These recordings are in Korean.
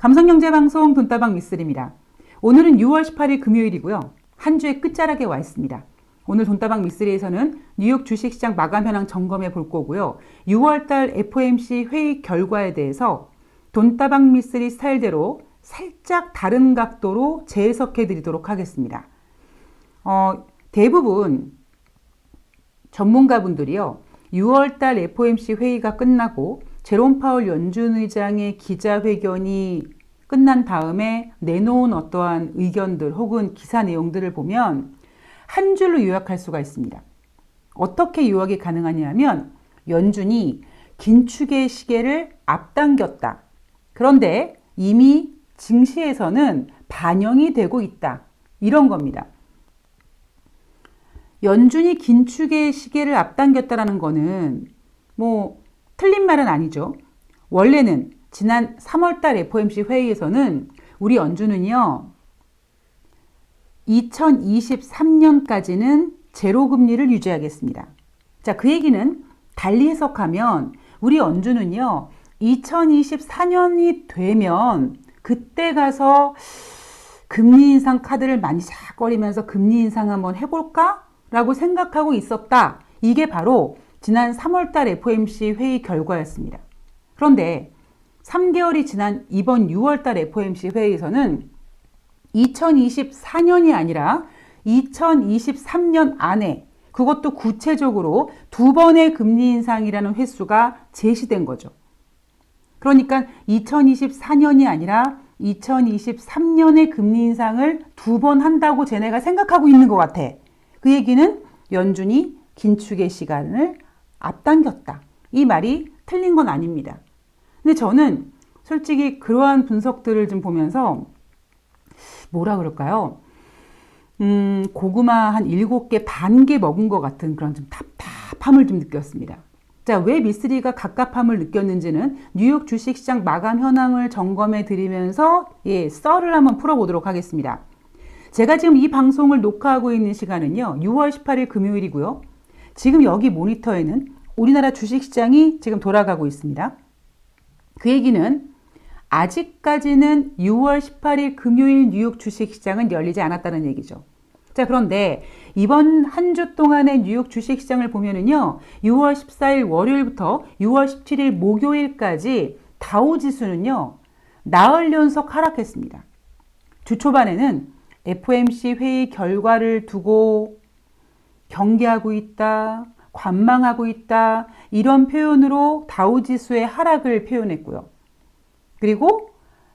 감성경제방송 돈다방 미쓰리입니다. 오늘은 6월 18일 금요일이고요. 한 주의 끝자락에 와 있습니다. 오늘 돈다방 미쓰리에서는 뉴욕 주식시장 마감 현황 점검해 볼 거고요. 6월달 FOMC 회의 결과에 대해서 돈다방 미쓰리 스타일대로 살짝 다른 각도로 재해석해 드리도록 하겠습니다. 대부분 전문가분들이요. 6월달 FOMC 회의가 끝나고 제롬 파월 연준 의장의 기자회견이 끝난 다음에 내놓은 어떠한 의견들 혹은 기사 내용들을 보면 한 줄로 요약할 수가 있습니다. 어떻게 요약이 가능하냐 하면 연준이 긴축의 시계를 앞당겼다. 그런데 이미 증시에서는 반영이 되고 있다. 이런 겁니다. 연준이 긴축의 시계를 앞당겼다라는 거는 틀린 말은 아니죠. 원래는 지난 3월달 FOMC 회의에서는 우리 연준은요, 2023년까지는 제로금리를 유지하겠습니다. 자, 그 얘기는 달리 해석하면 우리 연준은요, 2024년이 되면 그때 가서 금리 인상 카드를 많이 샥거리면서 금리 인상 한번 해볼까? 라고 생각하고 있었다. 이게 바로 지난 3월달 FOMC 회의 결과였습니다. 그런데 3개월이 지난 이번 6월달 FOMC 회의에서는 2024년이 아니라 2023년 안에 그것도 구체적으로 2번의 금리 인상이라는 횟수가 제시된 거죠. 그러니까 2024년이 아니라 2023년에 금리 인상을 2번 한다고 쟤네가 생각하고 있는 것 같아. 그 얘기는 연준이 긴축의 시간을 앞당겼다. 이 말이 틀린 건 아닙니다. 근데 저는 솔직히 그러한 분석들을 좀 보면서 뭐라 그럴까요? 고구마 한 7개, 반 개 먹은 것 같은 그런 좀 답답함을 좀 느꼈습니다. 자, 왜 미쓰리가 갑갑함을 느꼈는지는 뉴욕 주식시장 마감 현황을 점검해 드리면서 썰을 한번 풀어보도록 하겠습니다. 제가 지금 이 방송을 녹화하고 있는 시간은요, 6월 18일 금요일이고요. 지금 여기 모니터에는 우리나라 주식시장이 지금 돌아가고 있습니다. 그 얘기는 아직까지는 6월 18일 금요일 뉴욕 주식시장은 열리지 않았다는 얘기죠. 자, 그런데 이번 한 주 동안의 뉴욕 주식시장을 보면은요, 6월 14일 월요일부터 6월 17일 목요일까지 다우지수는요, 나흘 연속 하락했습니다. 주 초반에는 FOMC 회의 결과를 두고 경계하고 있다, 관망하고 있다, 이런 표현으로 다우지수의 하락을 표현했고요. 그리고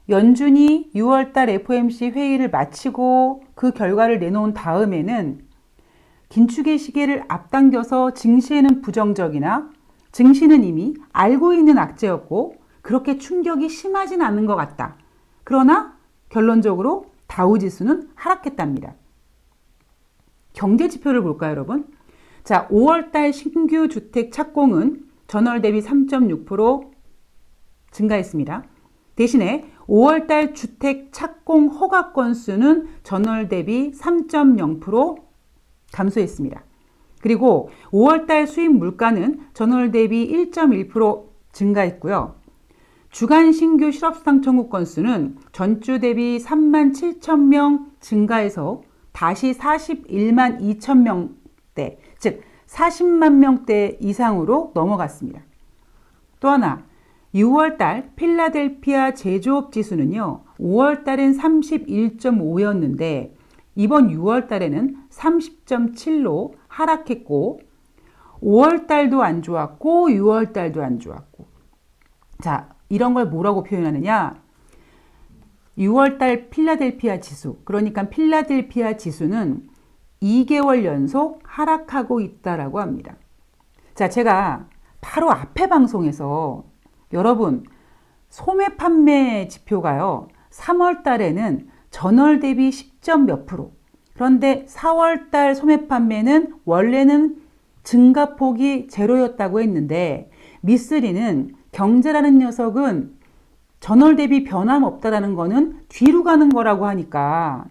연준이 6월달 FOMC 회의를 마치고 그 결과를 내놓은 다음에는 긴축의 시계를 앞당겨서 증시에는 부정적이나 증시는 이미 알고 있는 악재였고 그렇게 충격이 심하진 않은 것 같다. 그러나 결론적으로 다우지수는 하락했답니다. 경제 지표를 볼까요, 여러분? 자, 5월달 신규 주택 착공은 전월 대비 3.6% 증가했습니다. 대신에 5월달 주택 착공 허가 건수는 전월 대비 3.0% 감소했습니다. 그리고 5월달 수입 물가는 전월 대비 1.1% 증가했고요. 주간 신규 실업수당 청구 건수는 전주 대비 3만 7천 명 증가해서 다시 41만 2천 명대, 즉 40만 명대 이상으로 넘어갔습니다. 또 하나, 6월달 필라델피아 제조업 지수는요, 5월달엔 31.5였는데 이번 6월달에는 30.7로 하락했고 5월달도 안 좋았고 6월달도 안 좋았고. 자, 이런 걸 뭐라고 표현하느냐? 6월달 필라델피아 지수, 그러니까 필라델피아 지수는 2개월 연속 하락하고 있다라고 합니다. 자, 제가 바로 앞에 방송에서 여러분, 소매 판매 지표가요, 3월 달에는 전월 대비 10점 몇 프로. 그런데 4월 달 소매 판매는 원래는 증가폭이 제로였다고 했는데 미쓰리는 경제라는 녀석은 전월 대비 변함없다라는 거는 뒤로 가는 거라고 하니까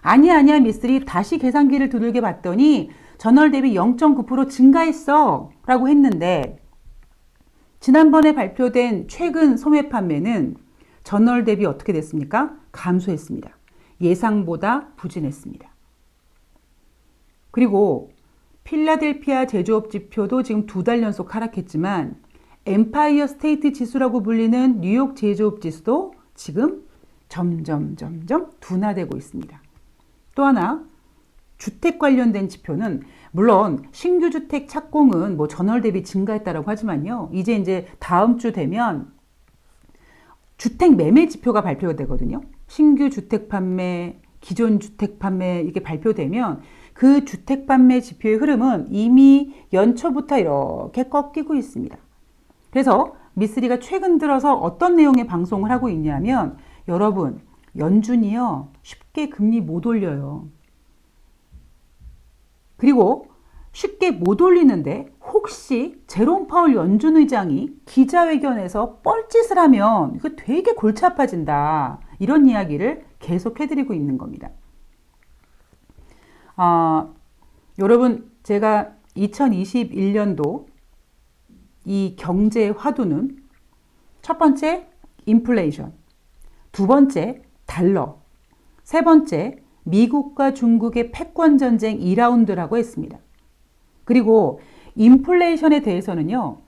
아니야 미쓰리 다시 계산기를 두들겨 봤더니 전월 대비 0.9% 증가했어 라고 했는데 지난번에 발표된 최근 소매 판매는 전월 대비 어떻게 됐습니까? 감소했습니다. 예상보다 부진했습니다. 그리고 필라델피아 제조업 지표도 지금 2달 연속 하락했지만 엠파이어 스테이트 지수라고 불리는 뉴욕 제조업 지수도 지금 점점 둔화되고 있습니다. 또 하나 주택 관련된 지표는 물론 신규 주택 착공은 뭐 전월 대비 증가했다라고 하지만요. 이제 다음 주 되면 주택 매매 지표가 발표가 되거든요. 신규 주택 판매, 기존 주택 판매 이게 발표되면 그 주택 판매 지표의 흐름은 이미 연초부터 이렇게 꺾이고 있습니다. 그래서 미쓰리가 최근 들어서 어떤 내용의 방송을 하고 있냐면 여러분 연준이요 쉽게 금리 못 올려요. 그리고 쉽게 못 올리는데 혹시 제롬 파월 연준 의장이 기자회견에서 뻘짓을 하면 이거 되게 골치 아파진다. 이런 이야기를 계속 해드리고 있는 겁니다. 여러분 제가 2021년도 이 경제 화두는 첫 번째 인플레이션, 두 번째 달러, 세 번째 미국과 중국의 패권 전쟁 2라운드라고 했습니다. 그리고 인플레이션에 대해서는요.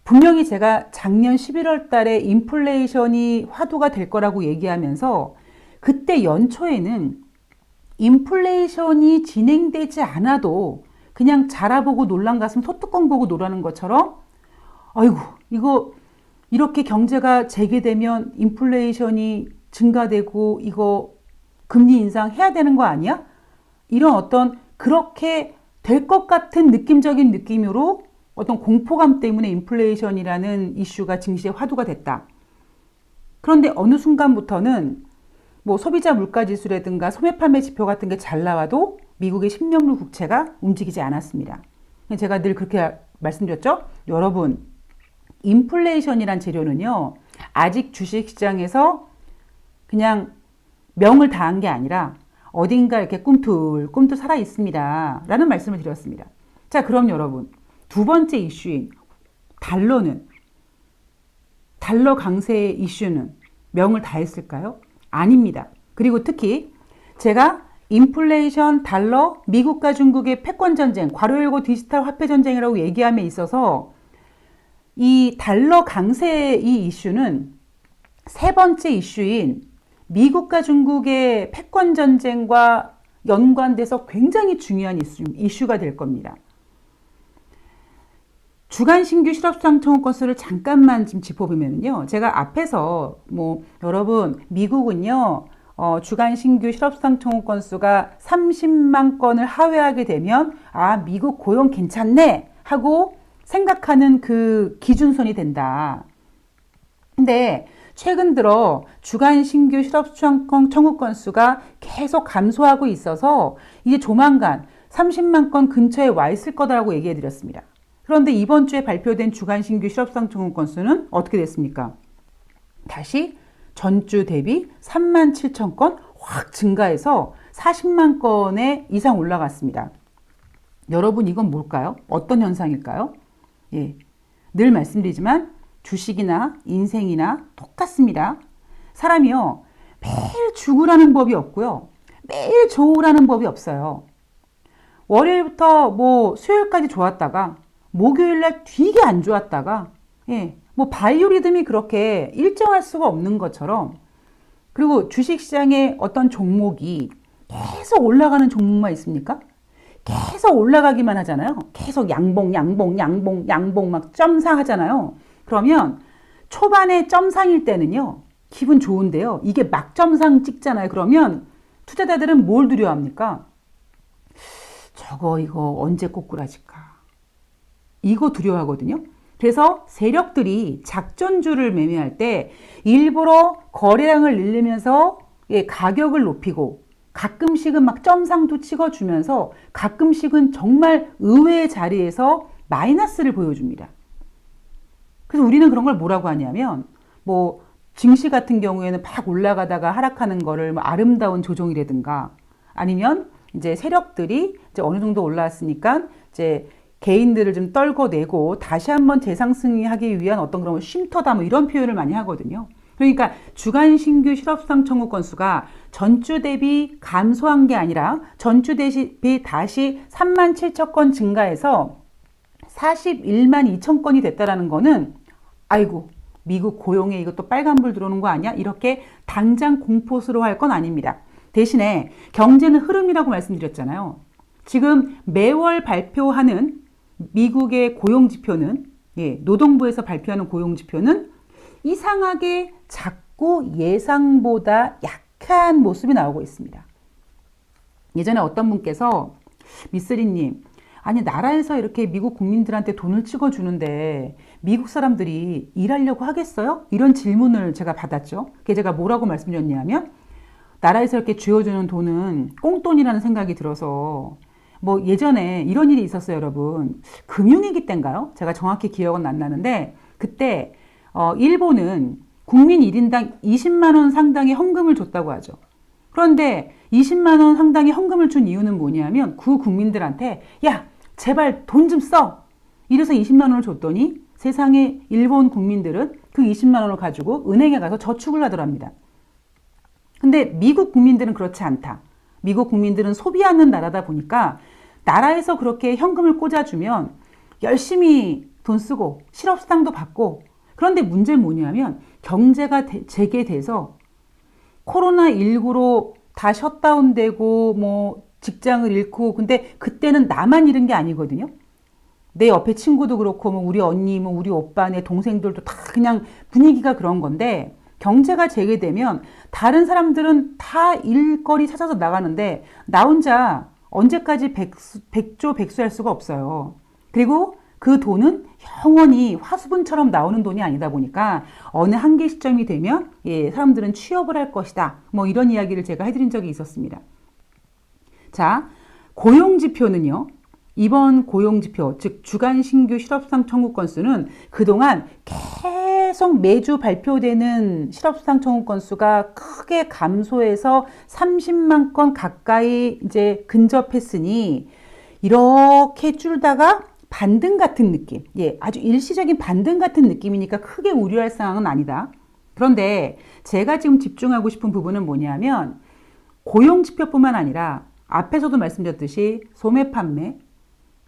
분명히 제가 작년 11월 달에 인플레이션이 화두가 될 거라고 얘기하면서 그때 연초에는 인플레이션이 진행되지 않아도 그냥 자라보고 놀란 가슴 소뚜껑 보고 놀라는 것처럼 아이고 이거 이렇게 경제가 재개되면 인플레이션이 증가되고 이거 금리 인상해야 되는 거 아니야? 이런 어떤 그렇게 될 것 같은 느낌적인 느낌으로 어떤 공포감 때문에 인플레이션이라는 이슈가 증시의 화두가 됐다. 그런데 어느 순간부터는 뭐 소비자 물가지수라든가 소매 판매 지표 같은 게 잘 나와도 미국의 10년물 국채가 움직이지 않았습니다. 제가 늘 그렇게 말씀드렸죠. 여러분 인플레이션이란 재료는요. 아직 주식시장에서 그냥 명을 다한 게 아니라 어딘가 이렇게 꿈틀꿈틀 살아 있습니다. 라는 말씀을 드렸습니다. 자, 그럼 여러분 두 번째 이슈인 달러 강세의 이슈는 명을 다했을까요? 아닙니다. 그리고 특히 제가 인플레이션, 달러, 미국과 중국의 패권 전쟁, 괄호 열고 디지털 화폐 전쟁이라고 얘기함에 있어서 이 달러 강세의 이 이슈는 세 번째 이슈인 미국과 중국의 패권 전쟁과 연관돼서 굉장히 중요한 이슈가 될 겁니다. 주간 신규 실업수당 청구 건수를 잠깐만 좀 짚어보면요. 제가 앞에서 여러분 미국은요. 주간 신규 실업수당 청구 건수가 30만 건을 하회하게 되면 미국 고용 괜찮네 하고 생각하는 그 기준선이 된다. 근데 최근 들어 주간 신규 실업수당 청구 건수가 계속 감소하고 있어서 이제 조만간 30만 건 근처에 와 있을 거다라고 얘기해 드렸습니다. 그런데 이번 주에 발표된 주간 신규 실업수당 청구 건수는 어떻게 됐습니까? 다시 전주 대비 3만 7천 건 확 증가해서 40만 건에 이상 올라갔습니다. 여러분 이건 뭘까요? 어떤 현상일까요? 예, 늘 말씀드리지만 주식이나 인생이나 똑같습니다. 사람이요 매일 죽으라는 법이 없고요. 매일 좋으라는 법이 없어요. 월요일부터 수요일까지 좋았다가 목요일날 되게 안 좋았다가 바이오리듬이 그렇게 일정할 수가 없는 것처럼 그리고 주식시장의 어떤 종목이 계속 올라가는 종목만 있습니까? 계속 올라가기만 하잖아요. 계속 양봉 막 점상 하잖아요. 그러면 초반에 점상일 때는요. 기분 좋은데요. 이게 막 점상 찍잖아요. 그러면 투자자들은 뭘 두려워합니까? 이거 언제 꼬꾸라질까? 이거 두려워하거든요. 그래서 세력들이 작전주를 매매할 때 일부러 거래량을 늘리면서 가격을 높이고 가끔씩은 막 점상도 찍어주면서 가끔씩은 정말 의외의 자리에서 마이너스를 보여줍니다. 그래서 우리는 그런 걸 뭐라고 하냐면 증시 같은 경우에는 막 올라가다가 하락하는 거를 아름다운 조정이라든가 아니면 이제 세력들이 이제 어느 정도 올라왔으니까 이제 개인들을 좀 떨궈내고 다시 한번 재상승하기 위한 어떤 그런 쉼터다 이런 표현을 많이 하거든요. 그러니까 주간 신규 실업수당 청구 건수가 전주 대비 감소한 게 아니라 전주 대비 다시 3만 7천 건 증가해서 41만 2천 건이 됐다라는 거는 아이고 미국 고용에 이것도 빨간불 들어오는 거 아니야? 이렇게 당장 공포스러워할 건 아닙니다. 대신에 경제는 흐름이라고 말씀드렸잖아요. 지금 매월 발표하는 미국의 고용지표는 노동부에서 발표하는 고용지표는 이상하게 작고 예상보다 약한 모습이 나오고 있습니다. 예전에 어떤 분께서 미쓰리님, 아니 나라에서 이렇게 미국 국민들한테 돈을 찍어주는데 미국 사람들이 일하려고 하겠어요? 이런 질문을 제가 받았죠. 그게 제가 뭐라고 말씀드렸냐면 나라에서 이렇게 쥐어주는 돈은 꽁돈이라는 생각이 들어서 뭐 예전에 이런 일이 있었어요, 여러분. 금융위기 때인가요? 제가 정확히 기억은 안 나는데 그때 일본은 국민 1인당 20만 원 상당의 헌금을 줬다고 하죠. 그런데 20만 원 상당의 헌금을 준 이유는 뭐냐면 그 국민들한테 야 제발 돈 좀 써. 이래서 20만 원을 줬더니 세상에 일본 국민들은 그 20만 원을 가지고 은행에 가서 저축을 하더랍니다. 근데 미국 국민들은 그렇지 않다. 미국 국민들은 소비하는 나라다 보니까 나라에서 그렇게 현금을 꽂아주면 열심히 돈 쓰고 실업수당도 받고 그런데 문제는 뭐냐면 경제가 재개돼서 코로나19로 다 셧다운되고 뭐 직장을 잃고 근데 그때는 나만 잃은 게 아니거든요. 내 옆에 친구도 그렇고 뭐 우리 언니 뭐 우리 오빠 내 동생들도 다 그냥 분위기가 그런 건데 경제가 재개되면 다른 사람들은 다 일거리 찾아서 나가는데 나 혼자 언제까지 백조 백수할 수가 없어요. 그리고 그 돈은 영원히 화수분처럼 나오는 돈이 아니다 보니까 어느 한계 시점이 되면 사람들은 취업을 할 것이다. 뭐 이런 이야기를 제가 해드린 적이 있었습니다. 자, 고용지표는요. 이번 고용지표, 즉 주간 신규 실업수당 청구 건수는 그동안 계속 매주 발표되는 실업수당 청구 건수가 크게 감소해서 30만 건 가까이 이제 근접했으니 이렇게 줄다가 반등 같은 느낌, 아주 일시적인 반등 같은 느낌이니까 크게 우려할 상황은 아니다. 그런데 제가 지금 집중하고 싶은 부분은 뭐냐면 고용지표뿐만 아니라 앞에서도 말씀드렸듯이 소매 판매,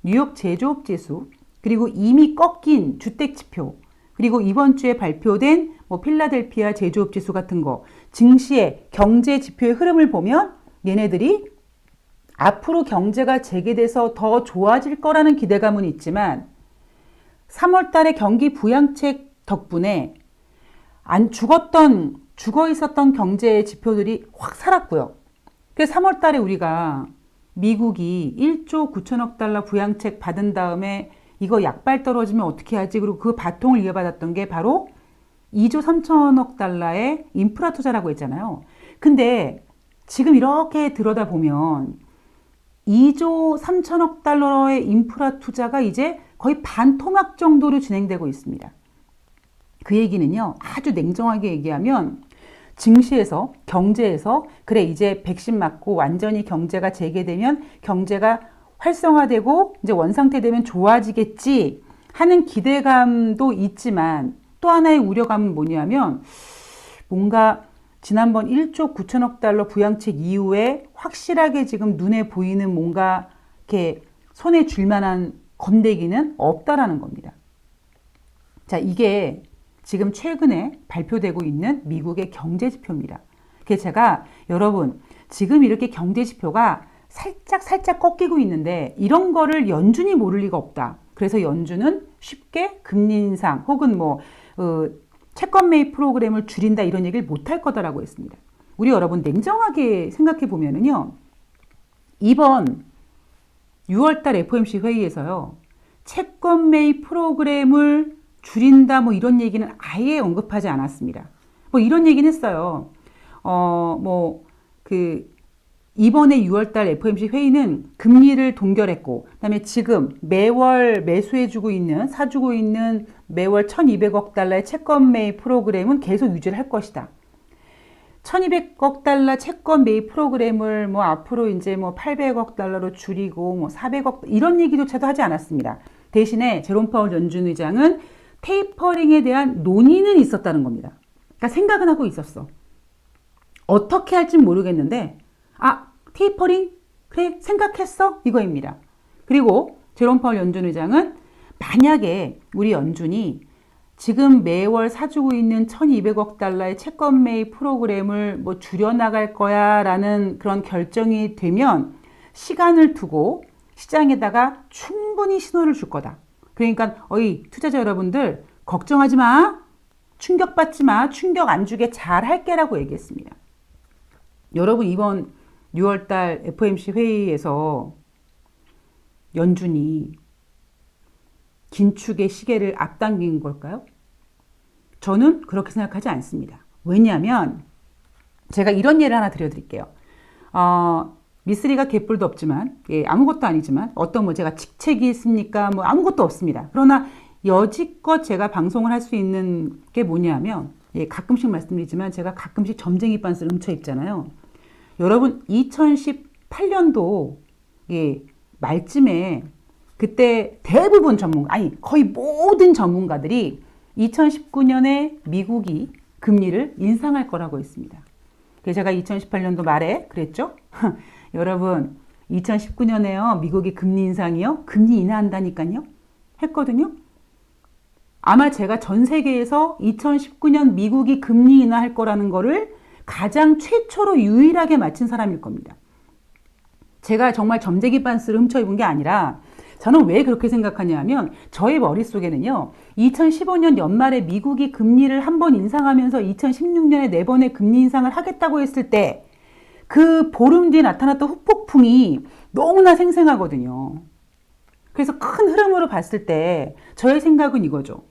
뉴욕 제조업 지수, 그리고 이미 꺾인 주택지표, 그리고 이번 주에 발표된 뭐 필라델피아 제조업 지수 같은 거, 증시의 경제 지표의 흐름을 보면 얘네들이 앞으로 경제가 재개돼서 더 좋아질 거라는 기대감은 있지만 3월 달에 경기 부양책 덕분에 죽어 있었던 경제 지표들이 확 살았고요. 그래서 3월 달에 우리가 미국이 1조 9천억 달러 부양책 받은 다음에 이거 약발 떨어지면 어떻게 하지? 그리고 그 바통을 이어받았던 게 바로 2조 3천억 달러의 인프라 투자라고 했잖아요. 근데 지금 이렇게 들여다보면 2조 3천억 달러의 인프라 투자가 이제 거의 반토막 정도로 진행되고 있습니다. 그 얘기는요, 아주 냉정하게 얘기하면 증시에서 경제에서 그래 이제 백신 맞고 완전히 경제가 재개되면 경제가 활성화되고 이제 원상태 되면 좋아지겠지 하는 기대감도 있지만 또 하나의 우려감은 뭐냐면 뭔가 지난번 1조 9천억 달러 부양책 이후에 확실하게 지금 눈에 보이는 뭔가 이렇게 손에 쥘 만한 건데기는 없다라는 겁니다. 자, 이게 지금 최근에 발표되고 있는 미국의 경제지표입니다. 그래서 제가 여러분 지금 이렇게 경제지표가 살짝 꺾이고 있는데 이런 거를 연준이 모를 리가 없다. 그래서 연준은 쉽게 금리 인상 혹은 뭐 채권 매입 프로그램을 줄인다 이런 얘기를 못할 거다라고 했습니다. 우리 여러분 냉정하게 생각해 보면은요. 이번 6월달 FOMC 회의에서요. 채권 매입 프로그램을 줄인다 뭐 이런 얘기는 아예 언급하지 않았습니다. 뭐 이런 얘기는 했어요. 이번에 6월달 FOMC 회의는 금리를 동결했고, 그다음에 지금 매월 사주고 있는 매월 1,200억 달러의 채권 매입 프로그램은 계속 유지를 할 것이다. 1,200억 달러 채권 매입 프로그램을 뭐 앞으로 이제 뭐 800억 달러로 줄이고 뭐 400억 이런 얘기조차도 하지 않았습니다. 대신에 제롬 파월 연준 의장은 테이퍼링에 대한 논의는 있었다는 겁니다. 그러니까 생각은 하고 있었어. 어떻게 할진 모르겠는데 테이퍼링? 그래, 생각했어? 이거입니다. 그리고 제롬 파월 연준 의장은 만약에 우리 연준이 지금 매월 사주고 있는 1200억 달러의 채권 매입 프로그램을 뭐 줄여나갈 거야 라는 그런 결정이 되면 시간을 두고 시장에다가 충분히 신호를 줄 거다. 그러니까 어이 투자자 여러분들 걱정하지 마. 충격받지 마. 충격 안 주게 잘 할게라고 얘기했습니다. 여러분 이번 6월달 FOMC 회의에서 연준이 긴축의 시계를 앞당긴 걸까요? 저는 그렇게 생각하지 않습니다. 왜냐하면 제가 이런 예를 하나 드려드릴게요. 미쓰리가 개뿔도 없지만 아무것도 아니지만 어떤 뭐 제가 직책이 있습니까? 뭐 아무것도 없습니다. 그러나 여지껏 제가 방송을 할 수 있는 게 뭐냐면 가끔씩 말씀드리지만 제가 가끔씩 점쟁이 빤스를 훔쳐 입잖아요. 여러분 2018년도 말쯤에 그때 대부분 거의 모든 전문가들이 2019년에 미국이 금리를 인상할 거라고 했습니다. 그래서 제가 2018년도 말에 그랬죠. 여러분 2019년에요 미국이 금리 인상이요 금리 인하한다니까요 했거든요. 아마 제가 전 세계에서 2019년 미국이 금리 인하할 거라는 거를 가장 최초로 유일하게 맞힌 사람일 겁니다. 제가 정말 점쟁이 빤스를 훔쳐 입은 게 아니라 저는 왜 그렇게 생각하냐면 저의 머릿속에는요. 2015년 연말에 미국이 금리를 한 번 인상하면서 2016년에 4번의 금리 인상을 하겠다고 했을 때 그 보름 뒤에 나타났던 후폭풍이 너무나 생생하거든요. 그래서 큰 흐름으로 봤을 때 저의 생각은 이거죠.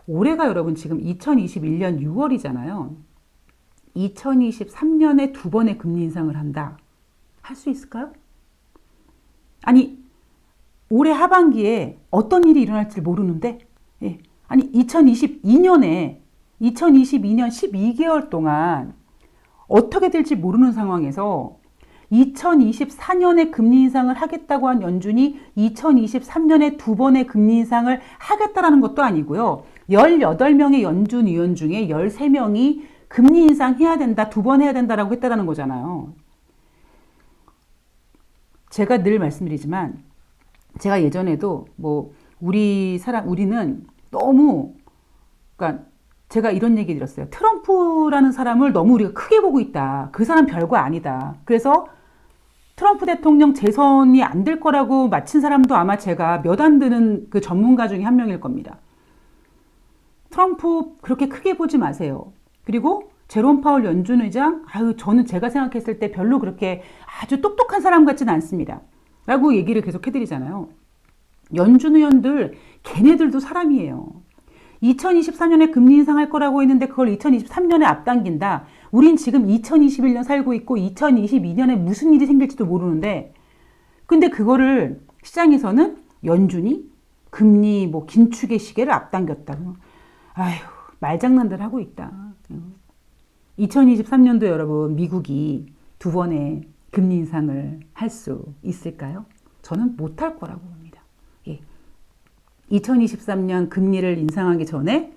올해가 여러분 지금 2021년 6월이잖아요. 2023년에 2번의 금리 인상을 한다. 할 수 있을까요? 아니 올해 하반기에 어떤 일이 일어날지 모르는데 아니 2022년 12개월 동안 어떻게 될지 모르는 상황에서 2024년에 금리 인상을 하겠다고 한 연준이 2023년에 2번의 금리 인상을 하겠다라는 것도 아니고요. 18명의 연준 위원 중에 13명이 금리 인상해야 된다, 2번 해야 된다라고 했다라는 거잖아요. 제가 늘 말씀드리지만 제가 예전에도 우리는 너무 그러니까 제가 이런 얘기 드렸어요. 트럼프라는 사람을 너무 우리가 크게 보고 있다. 그 사람 별거 아니다. 그래서 트럼프 대통령 재선이 안 될 거라고 마친 사람도 아마 제가 몇 안 되는 그 전문가 중에 한 명일 겁니다. 트럼프 그렇게 크게 보지 마세요. 그리고 제롬 파월 연준 의장, 저는 제가 생각했을 때 별로 그렇게 아주 똑똑한 사람 같지는 않습니다. 라고 얘기를 계속 해드리잖아요. 연준 의원들, 걔네들도 사람이에요. 2024년에 금리 인상할 거라고 했는데 그걸 2023년에 앞당긴다. 우린 지금 2021년 살고 있고 2022년에 무슨 일이 생길지도 모르는데 근데 그거를 시장에서는 연준이 금리 긴축의 시계를 앞당겼다. 말장난들 하고 있다. 2023년도 여러분 미국이 2번의 금리 인상을 할 수 있을까요? 저는 못할 거라고 봅니다. 2023년 금리를 인상하기 전에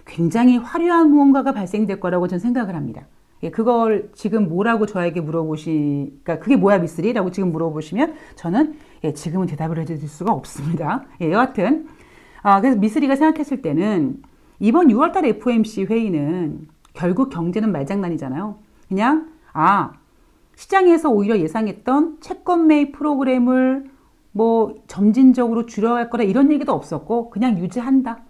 굉장히 화려한 무언가가 발생될 거라고 저는 생각을 합니다. 그걸 지금 뭐라고 저에게 그러니까 그게 뭐야 미쓰리? 라고 지금 물어보시면 저는 지금은 대답을 해드릴 수가 없습니다. 여하튼 그래서 미쓰리가 생각했을 때는 이번 6월달 FOMC 회의는 결국 경제는 말장난이잖아요. 그냥 시장에서 오히려 예상했던 채권 매입 프로그램을 점진적으로 줄여갈 거라 이런 얘기도 없었고 그냥 유지한다.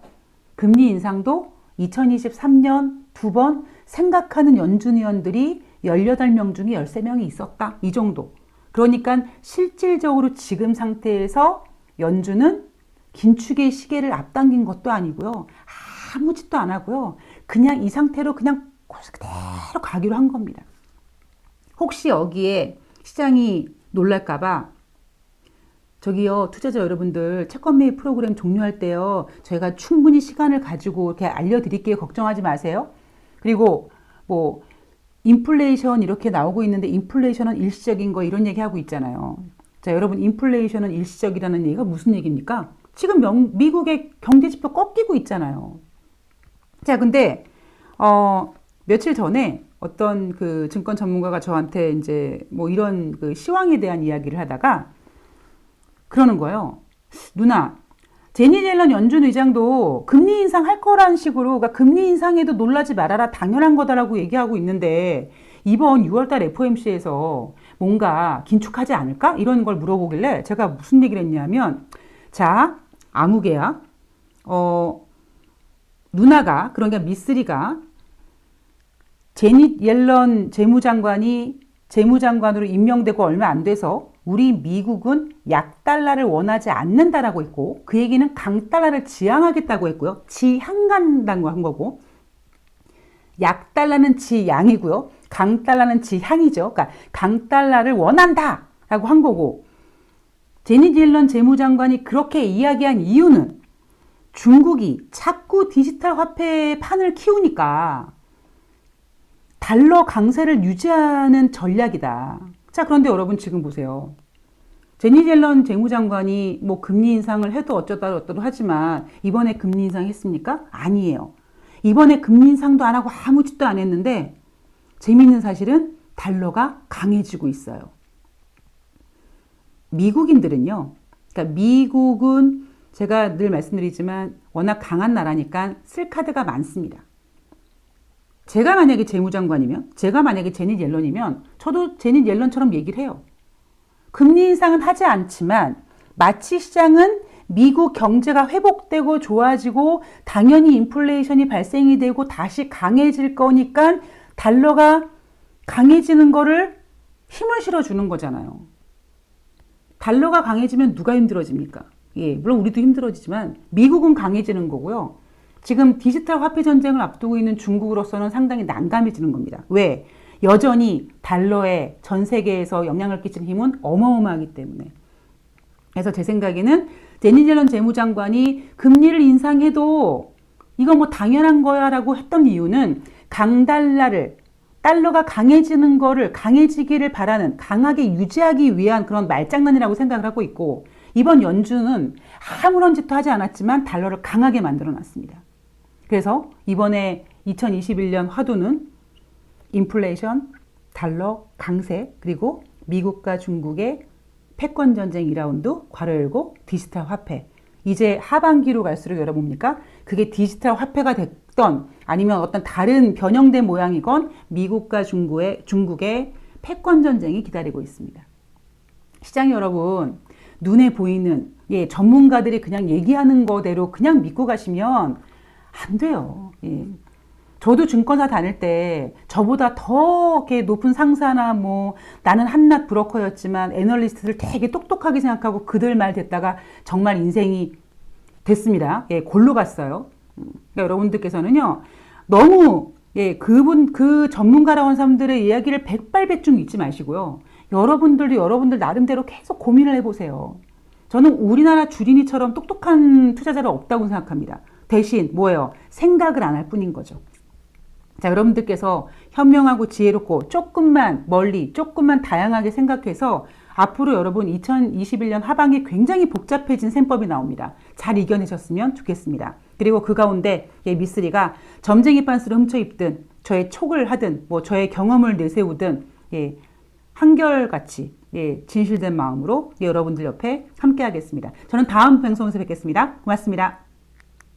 금리 인상도 2023년 2번 생각하는 연준 위원들이 18명 중에 13명이 있었다. 이 정도. 그러니까 실질적으로 지금 상태에서 연준은 긴축의 시계를 앞당긴 것도 아니고요. 아무 짓도 안 하고요. 그냥 이 상태로 그냥 그대로 가기로 한 겁니다. 혹시 여기에 시장이 놀랄까봐 저기요 투자자 여러분들 채권 매입 프로그램 종료할 때요 저희가 충분히 시간을 가지고 이렇게 알려드릴게요. 걱정하지 마세요. 그리고 인플레이션 이렇게 나오고 있는데 인플레이션은 일시적인 거 이런 얘기하고 있잖아요. 자 여러분 인플레이션은 일시적이라는 얘기가 무슨 얘기입니까? 지금 미국의 경제지표 꺾이고 있잖아요. 자 근데 며칠 전에 어떤 그 증권 전문가가 저한테 이제 뭐 이런 그 시황에 대한 이야기를 하다가 그러는 거예요. 누나, 제니 옐런 연준 의장도 금리 인상할 거라는 식으로, 그러니까 금리 인상에도 놀라지 말아라, 당연한 거다라고 얘기하고 있는데 이번 6월달 FOMC에서 뭔가 긴축하지 않을까? 이런 걸 물어보길래 제가 무슨 얘기를 했냐면, 자, 아무개야. 누나가, 그러니까 미쓰리가 제니 옐런 재무장관으로 임명되고 얼마 안 돼서 우리 미국은 약달러를 원하지 않는다라고 했고, 그 얘기는 강달러를 지향하겠다고 했고요. 지향간다고 한 거고, 약달러는 지양이고요. 강달러는 지향이죠. 그러니까 강달러를 원한다라고 한 거고, 제니 옐런 재무장관이 그렇게 이야기한 이유는 중국이 자꾸 디지털 화폐의 판을 키우니까 달러 강세를 유지하는 전략이다. 자, 그런데 여러분 지금 보세요. 제니 옐런 재무장관이 뭐 금리 인상을 해도 어쩌다 하지만 이번에 금리 인상 했습니까? 아니에요. 이번에 금리 인상도 안 하고 아무 짓도 안 했는데 재미있는 사실은 달러가 강해지고 있어요. 미국인들은요. 그러니까 미국은 제가 늘 말씀드리지만 워낙 강한 나라니까 쓸 카드가 많습니다. 제가 만약에 재무장관이면, 제가 만약에 제니 옐런이면 저도 제니 옐런처럼 얘기를 해요. 금리 인상은 하지 않지만 마치 시장은 미국 경제가 회복되고 좋아지고 당연히 인플레이션이 발생이 되고 다시 강해질 거니까 달러가 강해지는 거를 힘을 실어주는 거잖아요. 달러가 강해지면 누가 힘들어집니까? 예, 물론 우리도 힘들어지지만 미국은 강해지는 거고요. 지금 디지털 화폐 전쟁을 앞두고 있는 중국으로서는 상당히 난감해지는 겁니다. 왜? 여전히 달러에 전 세계에서 영향을 끼치는 힘은 어마어마하기 때문에. 그래서 제 생각에는 제니 옐런 재무장관이 금리를 인상해도 이거 뭐 당연한 거야 라고 했던 이유는 강달러를, 달러가 강해지는 거를, 강해지기를 바라는, 강하게 유지하기 위한 그런 말장난이라고 생각을 하고 있고, 이번 연준은 아무런 짓도 하지 않았지만 달러를 강하게 만들어 놨습니다. 그래서 이번에 2021년 화두는 인플레이션, 달러 강세, 그리고 미국과 중국의 패권 전쟁 2라운드, 괄호 열고 디지털 화폐. 이제 하반기로 갈수록 여러분입니까? 그게 디지털 화폐가 됐던 아니면 어떤 다른 변형된 모양이건 미국과 중국의 패권 전쟁이 기다리고 있습니다. 시장 여러분, 눈에 보이는 전문가들이 그냥 얘기하는 거대로 그냥 믿고 가시면 안 돼요. 예. 저도 증권사 다닐 때 저보다 더 이렇게 높은 상사나 뭐 나는 한낱 브로커였지만 애널리스트들 되게 똑똑하게 생각하고 그들 말 듣다가 정말 인생이 됐습니다. 예, 골로 갔어요. 그러니까 여러분들께서는요, 너무 그 전문가라고 하는 사람들의 이야기를 백발백중 믿지 마시고요. 여러분들 나름대로 계속 고민을 해보세요. 저는 우리나라 주린이처럼 똑똑한 투자자는 없다고 생각합니다. 대신 뭐예요? 생각을 안 할 뿐인 거죠. 자, 여러분들께서 현명하고 지혜롭고 조금만 멀리, 조금만 다양하게 생각해서 앞으로 여러분 2021년 하반기 굉장히 복잡해진 셈법이 나옵니다. 잘 이겨내셨으면 좋겠습니다. 그리고 그 가운데 미쓰리가 점쟁이 빤스를 훔쳐 입든 저의 촉을 하든 뭐 저의 경험을 내세우든 한결같이 진실된 마음으로 여러분들 옆에 함께 하겠습니다. 저는 다음 방송에서 뵙겠습니다. 고맙습니다.